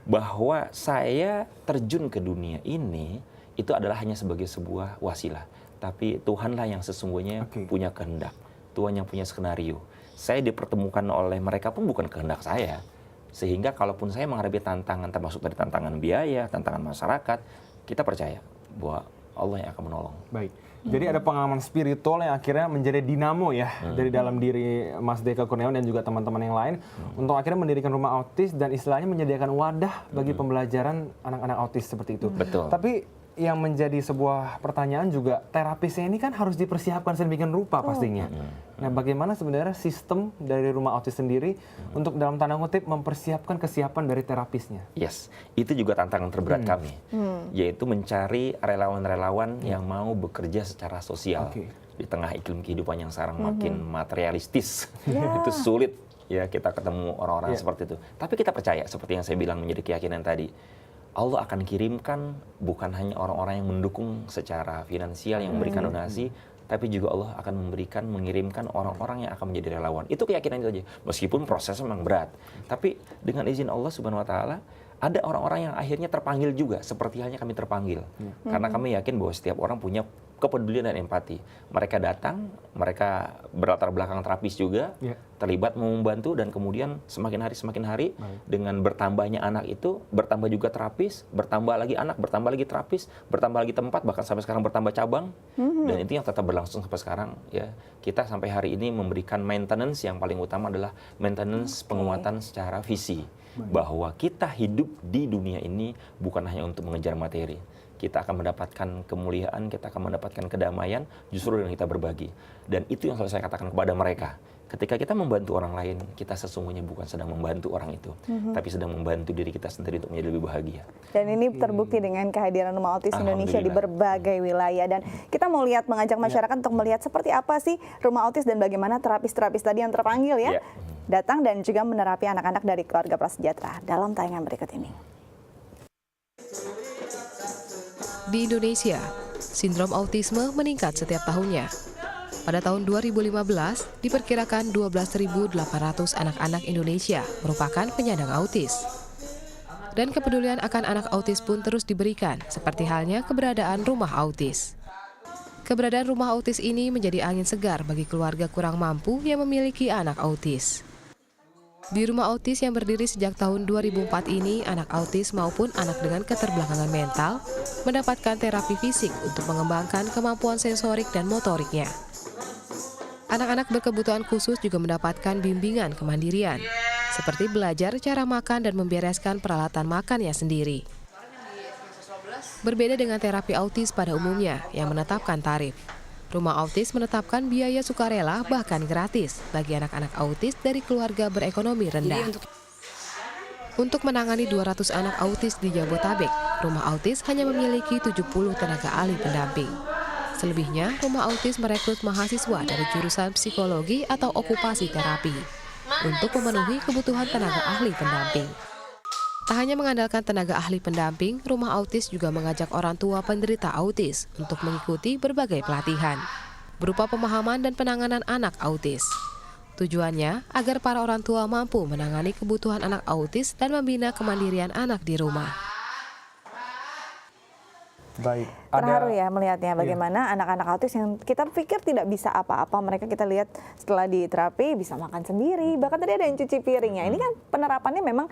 bahwa saya terjun ke dunia ini itu adalah hanya sebagai sebuah wasilah. Tapi Tuhanlah yang sesungguhnya punya kehendak. Tuhan yang punya skenario. Saya dipertemukan oleh mereka pun bukan kehendak saya. Sehingga kalaupun saya menghadapi tantangan, termasuk dari tantangan biaya, tantangan masyarakat, kita percaya bahwa Allah yang akan menolong. Baik. Jadi ada pengalaman spiritual yang akhirnya menjadi dinamo ya dari dalam diri Mas Deka Kurniawan dan juga teman-teman yang lain untuk akhirnya mendirikan rumah autis dan istilahnya menyediakan wadah bagi pembelajaran anak-anak autis seperti itu. Betul. Tapi yang menjadi sebuah pertanyaan juga, terapisnya ini kan harus dipersiapkan sedemikian rupa pastinya. Nah, bagaimana sebenarnya sistem dari rumah autis sendiri untuk dalam tanda kutip mempersiapkan kesiapan dari terapisnya? Yes, itu juga tantangan terberat kami, yaitu mencari relawan-relawan yang mau bekerja secara sosial di tengah iklim kehidupan yang sekarang makin materialistis. Itu sulit ya kita ketemu orang-orang seperti itu. Tapi kita percaya, seperti yang saya bilang menjadi keyakinan tadi, Allah akan kirimkan bukan hanya orang-orang yang mendukung secara finansial, yang memberikan donasi, tapi juga Allah akan mengirimkan orang-orang yang akan menjadi relawan. Itu keyakinan itu aja. Meskipun prosesnya memang berat, tapi dengan izin Allah Subhanahu Wa Taala, ada orang-orang yang akhirnya terpanggil juga, seperti halnya kami terpanggil. Karena kami yakin bahwa setiap orang punya kepedulian dan empati. Mereka datang, mereka berlatar belakang terapis juga, terlibat mau membantu, dan kemudian semakin hari dengan bertambahnya anak itu, bertambah juga terapis, bertambah lagi anak, bertambah lagi terapis, bertambah lagi tempat, bahkan sampai sekarang bertambah cabang, dan itu yang tetap berlangsung sampai sekarang. Ya, kita sampai hari ini memberikan maintenance yang paling utama adalah maintenance penguatan secara visi, bahwa kita hidup di dunia ini bukan hanya untuk mengejar materi. Kita akan mendapatkan kemuliaan, kita akan mendapatkan kedamaian justru dengan kita berbagi. Dan itu yang selalu saya katakan kepada mereka. Ketika kita membantu orang lain, kita sesungguhnya bukan sedang membantu orang itu, tapi sedang membantu diri kita sendiri untuk menjadi lebih bahagia. Dan ini terbukti dengan kehadiran Rumah Autis Indonesia di berbagai wilayah. Dan kita mau mengajak masyarakat untuk melihat seperti apa sih Rumah Autis dan bagaimana terapis-terapis tadi yang terpanggil ya, datang dan juga menerapi anak-anak dari keluarga prasejahtera dalam tayangan berikut ini. Di Indonesia, sindrom autisme meningkat setiap tahunnya. Pada tahun 2015, diperkirakan 12.800 anak-anak Indonesia merupakan penyandang autis. Dan kepedulian akan anak autis pun terus diberikan, seperti halnya keberadaan rumah autis. Keberadaan rumah autis ini menjadi angin segar bagi keluarga kurang mampu yang memiliki anak autis. Di rumah autis yang berdiri sejak tahun 2004 ini, anak autis maupun anak dengan keterbelakangan mental mendapatkan terapi fisik untuk mengembangkan kemampuan sensorik dan motoriknya. Anak-anak berkebutuhan khusus juga mendapatkan bimbingan kemandirian, seperti belajar cara makan dan membereskan peralatan makannya sendiri. Berbeda dengan terapi autis pada umumnya yang menetapkan tarif. Rumah Autis menetapkan biaya sukarela bahkan gratis bagi anak-anak autis dari keluarga berekonomi rendah. Untuk menangani 200 anak autis di Jabotabek, Rumah Autis hanya memiliki 70 tenaga ahli pendamping. Selebihnya, Rumah Autis merekrut mahasiswa dari jurusan psikologi atau okupasi terapi untuk memenuhi kebutuhan tenaga ahli pendamping. Tak hanya mengandalkan tenaga ahli pendamping, Rumah Autis juga mengajak orang tua penderita autis untuk mengikuti berbagai pelatihan berupa pemahaman dan penanganan anak autis. Tujuannya agar para orang tua mampu menangani kebutuhan anak autis dan membina kemandirian anak di rumah. Baik. Terharu ya melihatnya bagaimana anak-anak autis yang kita pikir tidak bisa apa-apa, mereka kita lihat setelah di terapi bisa makan sendiri, bahkan tadi ada yang cuci piringnya. Ini kan penerapannya memang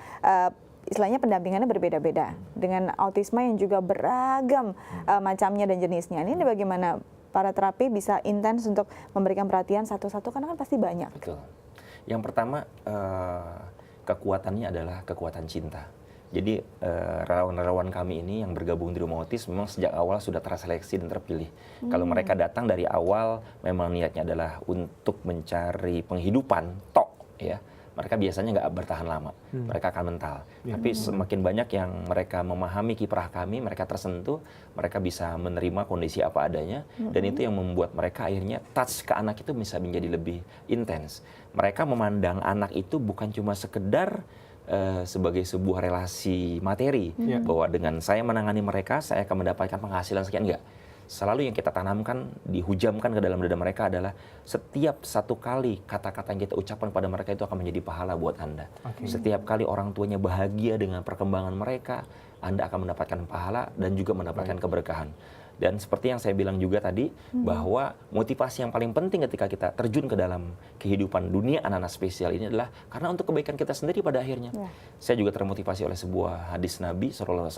istilahnya pendampingannya berbeda-beda dengan autisme yang juga beragam macamnya dan jenisnya. Ini bagaimana para terapi bisa intens untuk memberikan perhatian satu-satu karena kan pasti banyak. Betul. Yang pertama kekuatannya adalah kekuatan cinta. Jadi relawan-relawan kami ini yang bergabung di Rumah Autis memang sejak awal sudah terseleksi dan terpilih. Kalau mereka datang dari awal memang niatnya adalah untuk mencari penghidupan tok ya. Mereka biasanya nggak bertahan lama, mereka akan mental. Tapi semakin banyak yang mereka memahami kiprah kami, mereka tersentuh, mereka bisa menerima kondisi apa adanya, dan itu yang membuat mereka akhirnya touch ke anak itu bisa menjadi lebih intens. Mereka memandang anak itu bukan cuma sekedar sebagai sebuah relasi materi, bahwa dengan saya menangani mereka, saya akan mendapatkan penghasilan sekian, enggak. Selalu yang kita tanamkan, dihujamkan ke dalam dada mereka adalah setiap satu kali kata-kata yang kita ucapkan pada mereka itu akan menjadi pahala buat Anda. Setiap kali orang tuanya bahagia dengan perkembangan mereka, Anda akan mendapatkan pahala dan juga mendapatkan keberkahan. Dan seperti yang saya bilang juga tadi, bahwa motivasi yang paling penting ketika kita terjun ke dalam kehidupan dunia anak-anak spesial ini adalah karena untuk kebaikan kita sendiri pada akhirnya. Saya juga termotivasi oleh sebuah hadis Nabi SAW,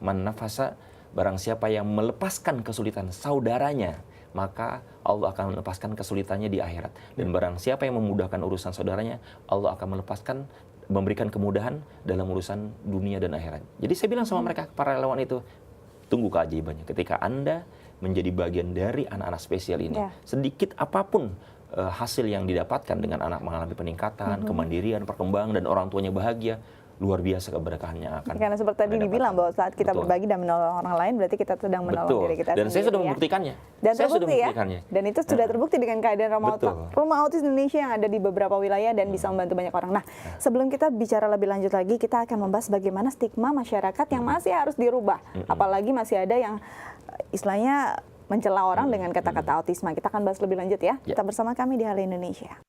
man nafasa, barang siapa yang melepaskan kesulitan saudaranya, maka Allah akan melepaskan kesulitannya di akhirat. Dan barang siapa yang memudahkan urusan saudaranya, Allah akan memberikan kemudahan dalam urusan dunia dan akhirat. Jadi saya bilang sama mereka, para relawan itu, tunggu keajaibannya. Ketika Anda menjadi bagian dari anak-anak spesial ini, sedikit apapun hasil yang didapatkan dengan anak mengalami peningkatan, kemandirian, perkembangan, dan orang tuanya bahagia, luar biasa keberkahannya akan. Karena seperti tadi dibilang bahwa saat kita berbagi dan menolong orang lain, berarti kita sedang menolong diri kita sendiri. Dan saya sudah membuktikannya. Dan saya sudah membuktikannya. Dan itu sudah terbukti dengan keadaan Rumah Autis Indonesia yang ada di beberapa wilayah dan bisa membantu banyak orang. Nah, sebelum kita bicara lebih lanjut lagi, kita akan membahas bagaimana stigma masyarakat yang masih harus dirubah. Apalagi masih ada yang istilahnya mencela orang dengan kata-kata autisme. Kita akan bahas lebih lanjut ya. Tetap bersama kami di Halo Indonesia.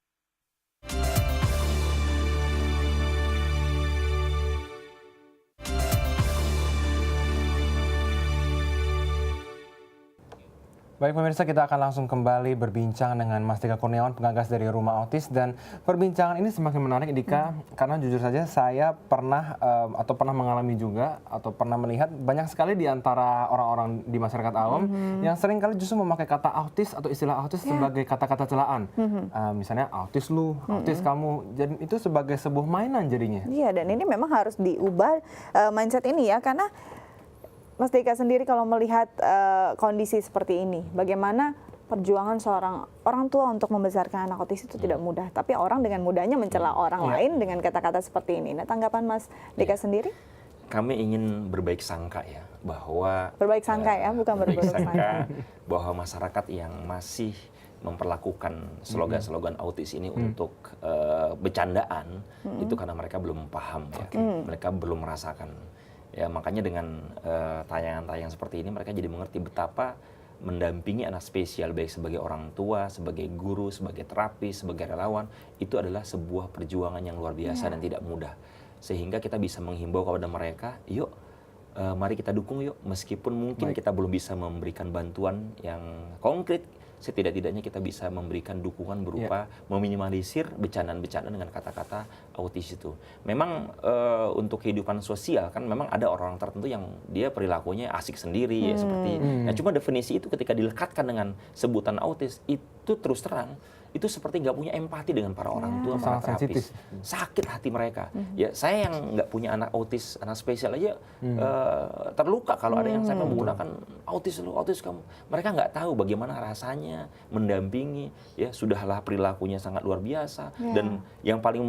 Baik pemirsa, kita akan langsung kembali berbincang dengan Mas Dika Kurniawan, pengagas dari Rumah Autis. Dan perbincangan ini semakin menarik, Dika, karena jujur saja saya pernah mengalami juga atau pernah melihat banyak sekali di antara orang-orang di masyarakat awam yang sering kali justru memakai kata autis atau istilah autis sebagai kata-kata celaan. Misalnya autis lu, autis kamu, jadi itu sebagai sebuah mainan jadinya. Iya, dan ini memang harus diubah mindset ini ya, karena Mas Dika sendiri kalau melihat kondisi seperti ini, bagaimana perjuangan seorang orang tua untuk membesarkan anak autis itu tidak mudah. Tapi orang dengan mudahnya mencela orang lain dengan kata-kata seperti ini. Nah, tanggapan Mas Dika sendiri? Kami ingin berbaik sangka ya, bahwa berbaik sangka ya, bukan berburuk sangka. Bahwa masyarakat yang masih memperlakukan slogan-slogan autis ini untuk bercandaan, itu karena mereka belum paham ya, mereka belum merasakan. Ya, makanya dengan tayangan-tayangan seperti ini mereka jadi mengerti betapa mendampingi anak spesial, baik sebagai orang tua, sebagai guru, sebagai terapis, sebagai relawan, itu adalah sebuah perjuangan yang luar biasa dan tidak mudah. Sehingga kita bisa menghimbau kepada mereka, yuk mari kita dukung yuk, meskipun mungkin kita belum bisa memberikan bantuan yang konkret, setidak-tidaknya kita bisa memberikan dukungan berupa meminimalisir bercandaan-bercandaan dengan kata-kata autis itu. Memang untuk kehidupan sosial kan memang ada orang tertentu yang dia perilakunya asik sendiri ya seperti. Nah, cuma definisi itu ketika dilekatkan dengan sebutan autis itu terus terang itu seperti nggak punya empati dengan para orang tua, para terapis. Sakit hati mereka. Ya, saya yang nggak punya anak autis, anak spesial aja terluka kalau ada yang saya menggunakan autis lu, autis kamu. Mereka nggak tahu bagaimana rasanya mendampingi. Ya, sudahlah perilakunya sangat luar biasa. Dan yang paling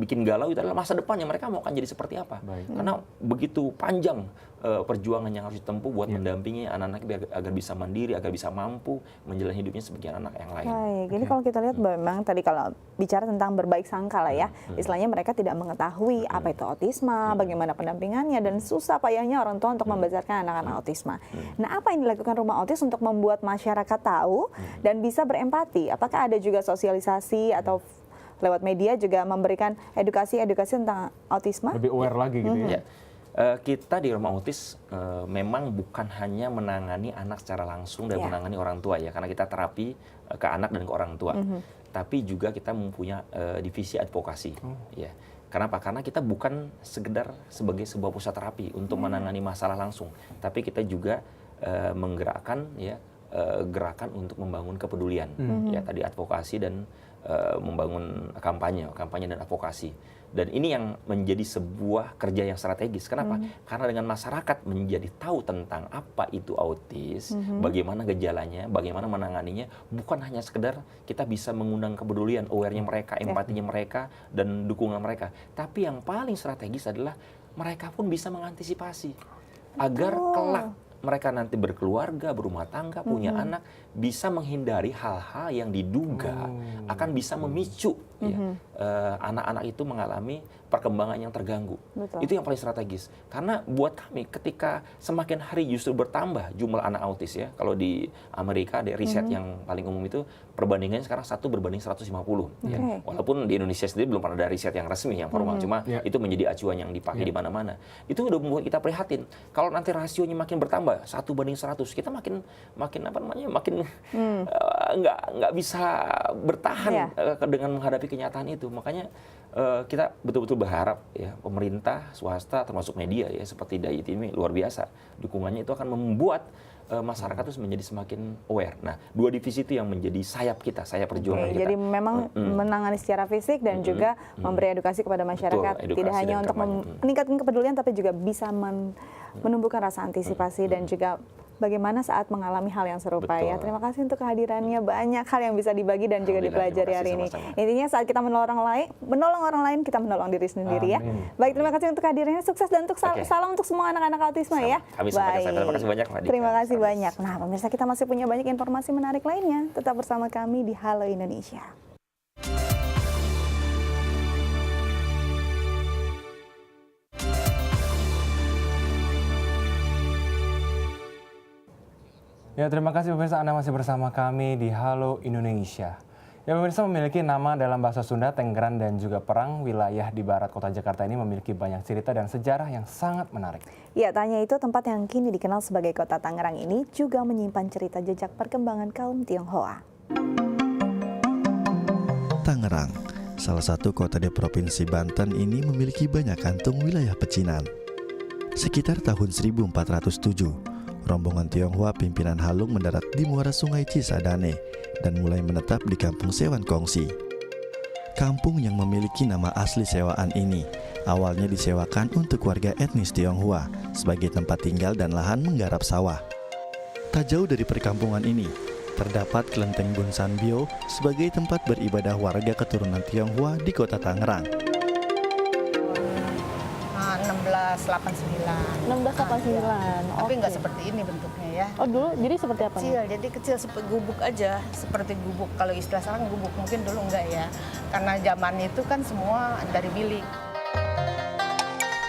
bikin galau itu adalah masa depannya, mereka mau akan jadi seperti apa. Karena begitu panjang perjuangan yang harus ditempuh buat mendampingi anak-anak agar bisa mandiri, agar bisa mampu menjalani hidupnya sebagai anak yang lain. Baik, ini kalau kita lihat memang tadi kalau bicara tentang berbaik sangka lah ya, istilahnya mereka tidak mengetahui apa itu autisma, bagaimana pendampingannya, dan susah payahnya orang tua untuk membesarkan anak-anak autisma. Nah, apa yang dilakukan Rumah Autis untuk membuat masyarakat tahu dan bisa berempati? Apakah ada juga sosialisasi atau lewat media juga memberikan edukasi tentang autisma? Lebih aware lagi gitu ya? Kita di Rumah Autis memang bukan hanya menangani anak secara langsung dan menangani orang tua ya, karena kita terapi ke anak dan ke orang tua. Tapi juga kita mempunyai divisi advokasi. Ya. Kenapa? Karena kita bukan sekedar sebagai sebuah pusat terapi untuk menangani masalah langsung, tapi kita juga menggerakkan gerakan untuk membangun kepedulian. Ya, tadi advokasi dan membangun kampanye dan advokasi. Dan ini yang menjadi sebuah kerja yang strategis. Kenapa? Karena dengan masyarakat menjadi tahu tentang apa itu autis, bagaimana gejalanya, bagaimana menanganinya, bukan hanya sekedar kita bisa mengundang kepedulian, aware-nya mereka, empatinya mereka, dan dukungan mereka. Tapi yang paling strategis adalah mereka pun bisa mengantisipasi agar kelak mereka nanti berkeluarga, berumah tangga, punya anak, bisa menghindari hal-hal yang diduga akan bisa memicu anak-anak itu mengalami perkembangan yang terganggu. Itu yang paling strategis. Karena buat kami ketika semakin hari justru bertambah jumlah anak autis ya. Kalau di Amerika ada riset yang paling umum itu perbandingannya sekarang 1:150. Ya. Walaupun di Indonesia sendiri belum pernah ada riset yang resmi, yang formal. Cuma itu menjadi acuan yang dipakai di mana-mana. Itu udah membuat kita prihatin. Kalau nanti rasionya makin bertambah 1:100, kita makin nggak bisa bertahan dengan menghadapi kenyataan itu. Makanya kita betul-betul berharap ya pemerintah, swasta, termasuk media ya seperti Dai ini luar biasa. Dukungannya itu akan membuat masyarakat itu menjadi semakin aware. Nah, dua divisi itu yang menjadi sayap perjuangan kita. Jadi memang menangani secara fisik dan juga memberi edukasi kepada masyarakat. Betul, tidak hanya untuk meningkatkan kepedulian, tapi juga bisa menumbuhkan rasa antisipasi dan juga bagaimana saat mengalami hal yang serupa. Ya. Terima kasih untuk kehadirannya, banyak hal yang bisa dibagi dan juga dipelajari hari ini. Intinya saat kita menolong orang lain, kita menolong diri sendiri ya. Baik, terima kasih untuk kehadirannya, sukses dan untuk salam untuk semua anak-anak autisme ya. Baik. Terima kasih banyak, Mbak Dika. Terima kasih banyak. Nah, pemirsa, kita masih punya banyak informasi menarik lainnya. Tetap bersama kami di Halo Indonesia. Ya, terima kasih pemirsa, Anda masih bersama kami di Halo Indonesia. Ya, pemirsa, memiliki nama dalam bahasa Sunda, Tenggeran dan juga Perang, wilayah di barat kota Jakarta ini memiliki banyak cerita dan sejarah yang sangat menarik. Ya, tanya itu tempat yang kini dikenal sebagai kota Tangerang ini juga menyimpan cerita jejak perkembangan kaum Tionghoa. Tangerang, salah satu kota di Provinsi Banten ini memiliki banyak kantung wilayah pecinan. Sekitar tahun 1407, rombongan Tionghoa pimpinan Halung mendarat di muara Sungai Cisadane dan mulai menetap di Kampung Sewan Kongsi. Kampung yang memiliki nama asli sewaan ini awalnya disewakan untuk warga etnis Tionghoa sebagai tempat tinggal dan lahan menggarap sawah. Tak jauh dari perkampungan ini terdapat Kelenteng Bun Sanbio sebagai tempat beribadah warga keturunan Tionghoa di kota Tangerang. 1689. 1689. Tapi nggak seperti ini bentuknya ya. Oh, dulu jadi seperti apa? Kecil, jadi kecil seperti gubuk aja, seperti gubuk. Kalau istilah sekarang gubuk, mungkin dulu enggak ya. Karena zaman itu kan semua dari bilik.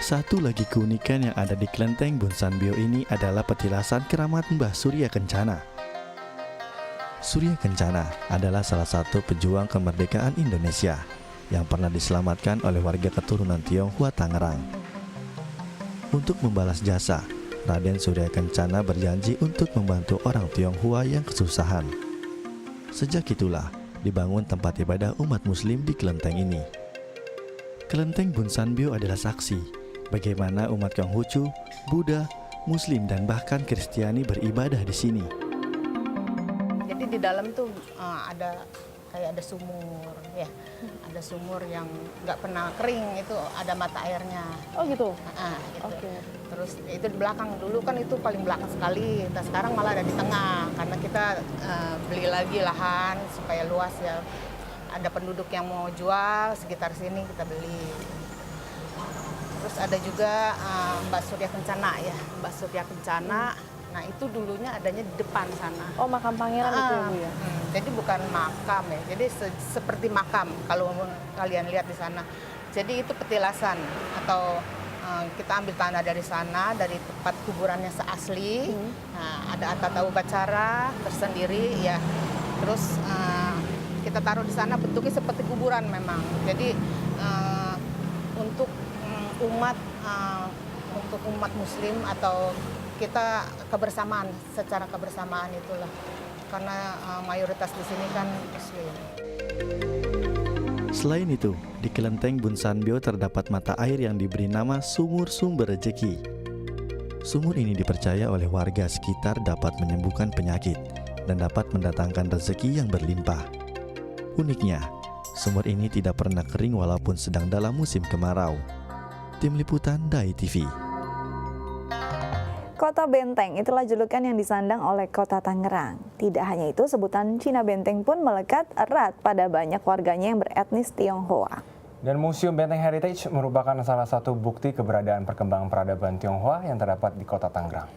Satu lagi keunikan yang ada di Kelenteng Bun Sanbio ini adalah petilasan keramat Mbah Surya Kencana. Surya Kencana adalah salah satu pejuang kemerdekaan Indonesia yang pernah diselamatkan oleh warga keturunan Tionghoa Tangerang. Untuk membalas jasa, Raden Surya Kencana berjanji untuk membantu orang Tionghoa yang kesusahan. Sejak itulah dibangun tempat ibadah umat muslim di kelenteng ini. Kelenteng Bun Sanbio adalah saksi bagaimana umat Konghucu, Buddha, Muslim dan bahkan Kristiani beribadah di sini. Jadi di dalam tuh ada sumur ya, ada sumur yang nggak pernah kering, itu ada mata airnya. Oh gitu. Gitu. Terus itu di belakang, dulu kan itu paling belakang sekali. Nah, sekarang malah ada di tengah karena kita beli lagi lahan supaya luas ya. ada penduduk yang mau jual sekitar sini kita beli. Terus ada juga Mbak Surya Kencana ya, Mbak Surya Kencana. Nah itu dulunya adanya di depan sana. Oh, makam pangeran itu ya, Bu ya? Jadi bukan makam ya, jadi seperti makam kalau kalian lihat di sana. Jadi itu petilasan atau kita ambil tanah dari sana, dari tempat kuburannya seasli. Nah, ada tata upacara tersendiri ya. Terus kita taruh di sana bentuknya seperti kuburan memang. Jadi untuk umat Muslim atau kita kebersamaan, secara kebersamaan itulah. Karena mayoritas di sini kan Muslim. Selain itu, di kelenteng Bun Sanbyo terdapat mata air yang diberi nama Sumur Sumber Rezeki. Sumur ini dipercaya oleh warga sekitar dapat menyembuhkan penyakit dan dapat mendatangkan rezeki yang berlimpah. Uniknya, sumur ini tidak pernah kering walaupun sedang dalam musim kemarau. Tim Liputan Dai TV. Kota Benteng, itulah julukan yang disandang oleh kota Tangerang. Tidak hanya itu, sebutan Cina Benteng pun melekat erat pada banyak warganya yang beretnis Tionghoa. Dan Museum Benteng Heritage merupakan salah satu bukti keberadaan perkembangan peradaban Tionghoa yang terdapat di kota Tangerang.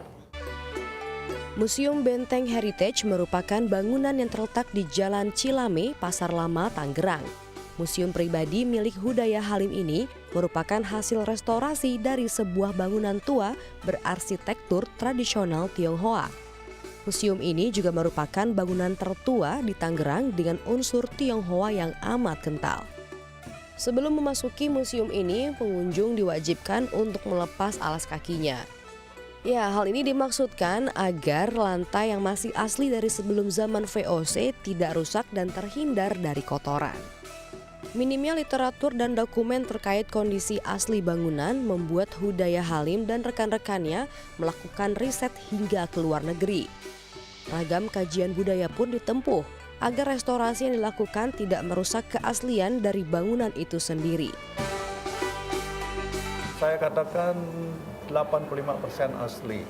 Museum Benteng Heritage merupakan bangunan yang terletak di Jalan Cilame, Pasar Lama, Tangerang. Museum pribadi milik Hudaya Halim ini merupakan hasil restorasi dari sebuah bangunan tua berarsitektur tradisional Tionghoa. Museum ini juga merupakan bangunan tertua di Tangerang dengan unsur Tionghoa yang amat kental. Sebelum memasuki museum ini, pengunjung diwajibkan untuk melepas alas kakinya. Ya, hal ini dimaksudkan agar lantai yang masih asli dari sebelum zaman VOC tidak rusak dan terhindar dari kotoran. Minimnya literatur dan dokumen terkait kondisi asli bangunan membuat Hudaya Halim dan rekan-rekannya melakukan riset hingga ke luar negeri. Ragam kajian budaya pun ditempuh agar restorasi yang dilakukan tidak merusak keaslian dari bangunan itu sendiri. Saya katakan 85% asli.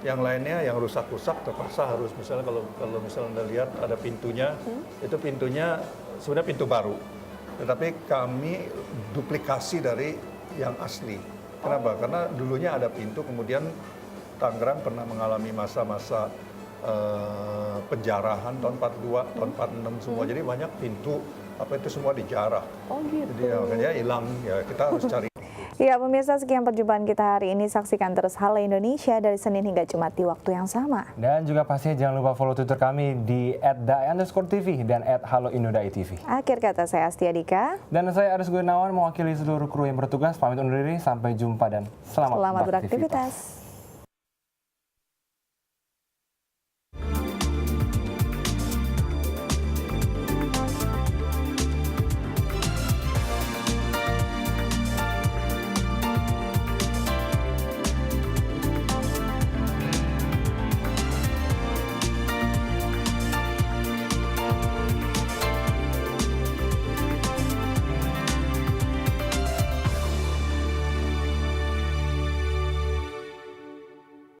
Yang lainnya yang rusak-rusak terpaksa harus, misalnya kalau misalnya Anda lihat ada pintunya, itu pintunya sebenarnya pintu baru. Tetapi kami duplikasi dari yang asli. Kenapa? Karena dulunya ada pintu, kemudian Tangerang pernah mengalami masa-masa penjarahan tahun 42, tahun 46 semua. Jadi banyak pintu apa itu semua dijarah. Oh gitu. Jadi makanya hilang, ya kita harus cari. Ya pemirsa, sekian perjumpaan kita hari ini. Saksikan terus Halo Indonesia dari Senin hingga Jumat di waktu yang sama. Dan juga pastinya jangan lupa follow Twitter kami di @dai_tv dan @haloindodai_tv. Akhir kata saya Astia Dika. Dan saya Aris Gunawan mewakili seluruh kru yang bertugas. Pamit undur diri, sampai jumpa dan selamat beraktivitas.